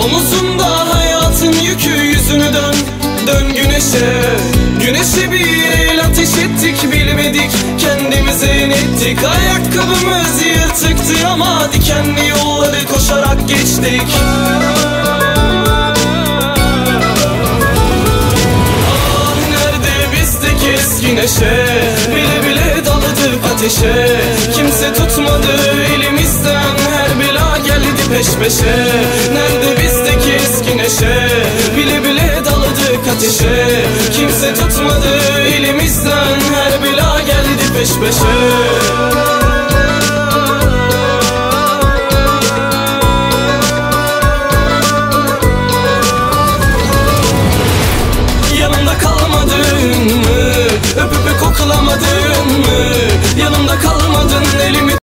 Omuzunda hayatın yükü, yüzünü dön, dön güneşe. Güneşe bir el ateş ettik, bilmedik kendimize inettik. Ayakkabımız yırtıktı ama dikenli yolları koşarak geçtik. Ah nerede bizdeki eski neşe, bile bile daladık ateşe. Kimse tutmadı elimizden, her bela geldi peş peşe. Nerede bizdeki eski neşe, bile bile daladık ateşe. Kimse tutmadı elimizden, her bela geldi peş peşe. Yanımda kalmadın mı? Öpüp koklamadın mı? Yanımda kalmadın, elimi